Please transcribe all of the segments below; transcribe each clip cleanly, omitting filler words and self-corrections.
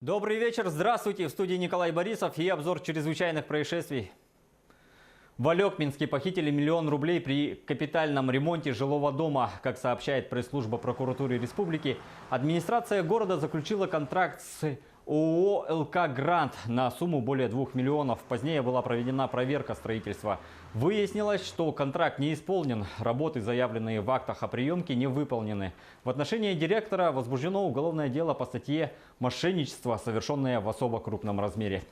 Добрый вечер, здравствуйте! В студии Николай Борисов и обзор чрезвычайных происшествий. В Алекминске похитили 1 000 000 рублей при капитальном ремонте жилого дома. Как сообщает пресс-служба прокуратуры республики, администрация города заключила контракт с ООО «ЛК Грант» на сумму более 2 миллионов. Позднее была проведена проверка строительства. Выяснилось, что контракт не исполнен. Работы, заявленные в актах о приемке, не выполнены. В отношении директора возбуждено уголовное дело по статье «Мошенничество, совершенное в особо крупном размере».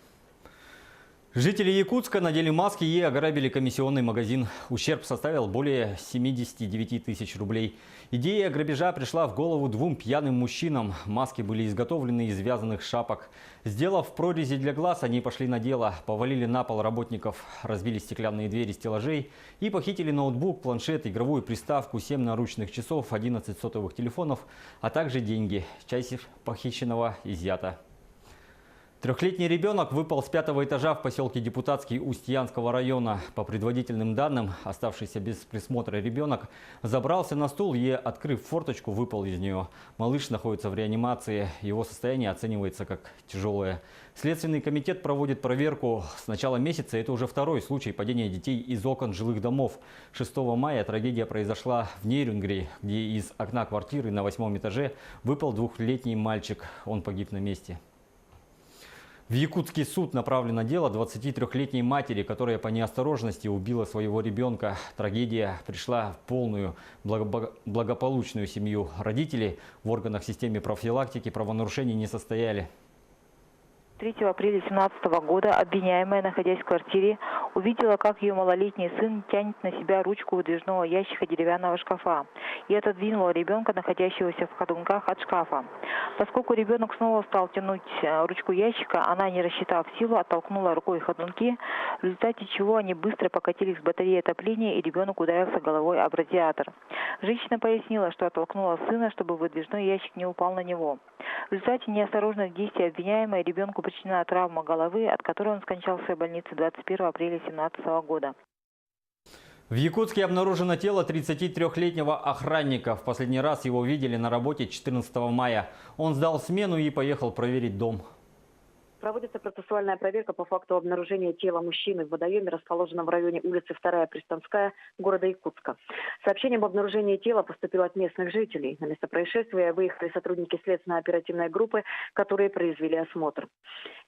Жители Якутска надели маски и ограбили комиссионный магазин. Ущерб составил более 79 тысяч рублей. Идея грабежа пришла в голову 2 пьяным мужчинам. Маски были изготовлены из вязаных шапок. Сделав прорези для глаз, они пошли на дело. Повалили на пол работников, разбили стеклянные двери стеллажей и похитили ноутбук, планшет, игровую приставку, 7 наручных часов, 11 сотовых телефонов, а также деньги. Часть похищенного изъята. 3-летний ребенок выпал с 5-го этажа в поселке Депутатский Устьянского района. По предварительным данным, оставшийся без присмотра ребенок забрался на стул и, открыв форточку, выпал из нее. Малыш находится в реанимации. Его состояние оценивается как тяжелое. Следственный комитет проводит проверку. С начала месяца это уже 2-й случай падения детей из окон жилых домов. 6 мая трагедия произошла в Нейрюнгри, где из окна квартиры на 8-м этаже выпал 2-летний мальчик. Он погиб на месте. В якутский суд направлено дело 23-летней матери, которая по неосторожности убила своего ребенка. Трагедия пришла в полную благополучную семью. Родители в органах системы профилактики правонарушений не состояли. 3 апреля 2017 года обвиняемая, находясь в квартире, увидела, как ее малолетний сын тянет на себя ручку выдвижного ящика деревянного шкафа и отодвинула ребенка, находящегося в ходунках, от шкафа. Поскольку ребенок снова стал тянуть ручку ящика, она, не рассчитав силу, оттолкнула рукой ходунки, в результате чего они быстро покатились с батареи отопления и ребенок ударился головой об радиатор. Женщина пояснила, что оттолкнула сына, чтобы выдвижной ящик не упал на него. В результате неосторожных действий обвиняемой ребенку причинена травма головы, от которой он скончался в больнице 21 апреля 2017 года. В Якутске обнаружено тело 33-летнего охранника. В последний раз его видели на работе 14 мая. Он сдал смену и поехал проверить дом. Проводится процессуальная проверка по факту обнаружения тела мужчины в водоеме, расположенном в районе улицы 2-я Пристанская города Якутска. Сообщение об обнаружении тела поступило от местных жителей. На место происшествия выехали сотрудники следственно-оперативной группы, которые произвели осмотр.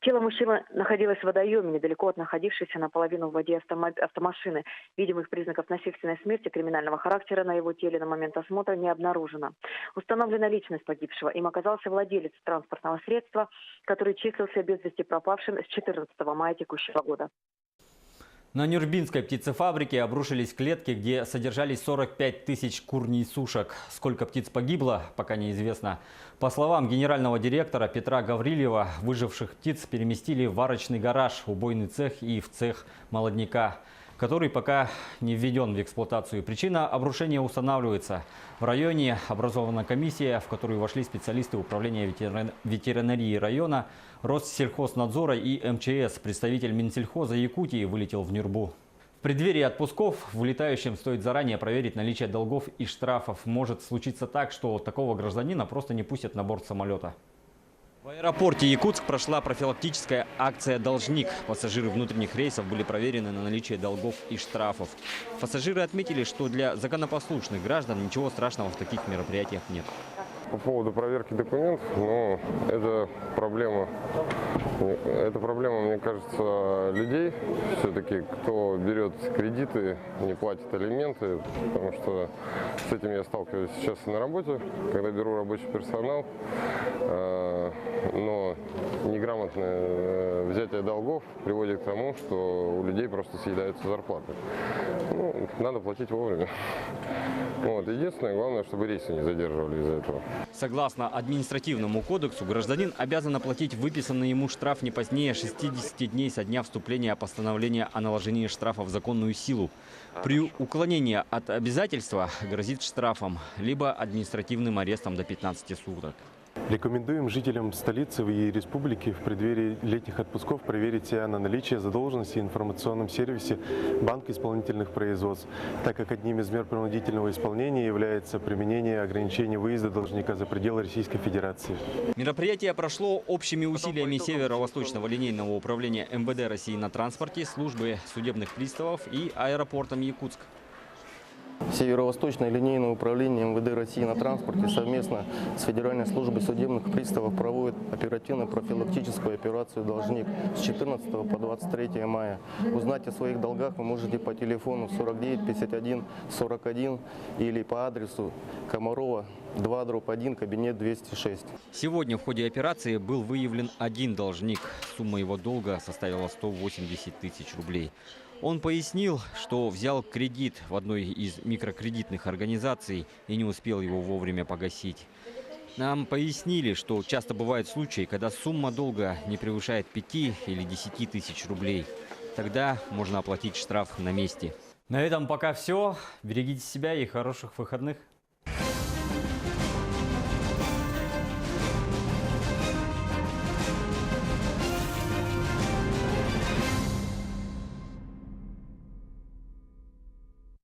Тело мужчины находилось в водоеме, недалеко от находившейся наполовину в воде автомашины. Видимых признаков насильственной смерти криминального характера на его теле на момент осмотра не обнаружено. Установлена личность погибшего. Им оказался владелец транспортного средства, который числился без вести пропавшим с 14 мая текущего года. На Нюрбинской птицефабрике обрушились клетки, где содержались 45 тысяч кур-несушек. Сколько птиц погибло, пока неизвестно. По словам генерального директора Петра Гаврилева, выживших птиц переместили в варочный гараж, убойный цех и в цех молодняка, который пока не введен в эксплуатацию. Причина обрушения устанавливается. В районе образована комиссия, в которую вошли специалисты управления ветеринарии района, Россельхознадзора и МЧС. Представитель Минсельхоза Якутии вылетел в Нюрбу. В преддверии отпусков вылетающим стоит заранее проверить наличие долгов и штрафов. Может случиться так, что такого гражданина просто не пустят на борт самолета. В аэропорте Якутск прошла профилактическая акция «Должник». Пассажиры внутренних рейсов были проверены на наличие долгов и штрафов. Пассажиры отметили, что для законопослушных граждан ничего страшного в таких мероприятиях нет. По поводу проверки документов, это проблема, мне кажется, людей, все-таки, кто берет кредиты, не платит алименты, потому что с этим я сталкиваюсь сейчас на работе, когда беру рабочий персонал, но неграмотное взятие долгов приводит к тому, что у людей просто съедаются зарплаты. Надо платить вовремя. Единственное, главное, чтобы рейсы не задерживали из-за этого. Согласно административному кодексу, гражданин обязан оплатить выписанный ему штраф не позднее 60 дней со дня вступления постановления о наложении штрафа в законную силу. При уклонении от обязательства грозит штрафом, либо административным арестом до 15 суток. Рекомендуем жителям столицы и республики в преддверии летних отпусков проверить себя на наличие задолженности в информационном сервисе Банка исполнительных производств, так как одним из мер принудительного исполнения является применение ограничений выезда должника за пределы Российской Федерации. Мероприятие прошло общими усилиями Северо-Восточного линейного управления МВД России на транспорте, службы судебных приставов и аэропортом Якутск. Северо-Восточное линейное управление МВД России на транспорте совместно с Федеральной службой судебных приставов проводит оперативно-профилактическую операцию «Должник» с 14 по 23 мая. Узнать о своих долгах вы можете по телефону 49 51 41 или по адресу Комарова 2/1, кабинет 206. Сегодня в ходе операции был выявлен один должник. Сумма его долга составила 180 тысяч рублей. Он пояснил, что взял кредит в одной из микрокредитных организаций и не успел его вовремя погасить. Нам пояснили, что часто бывают случаи, когда сумма долга не превышает 5 или 10 тысяч рублей. Тогда можно оплатить штраф на месте. На этом пока все. Берегите себя и хороших выходных.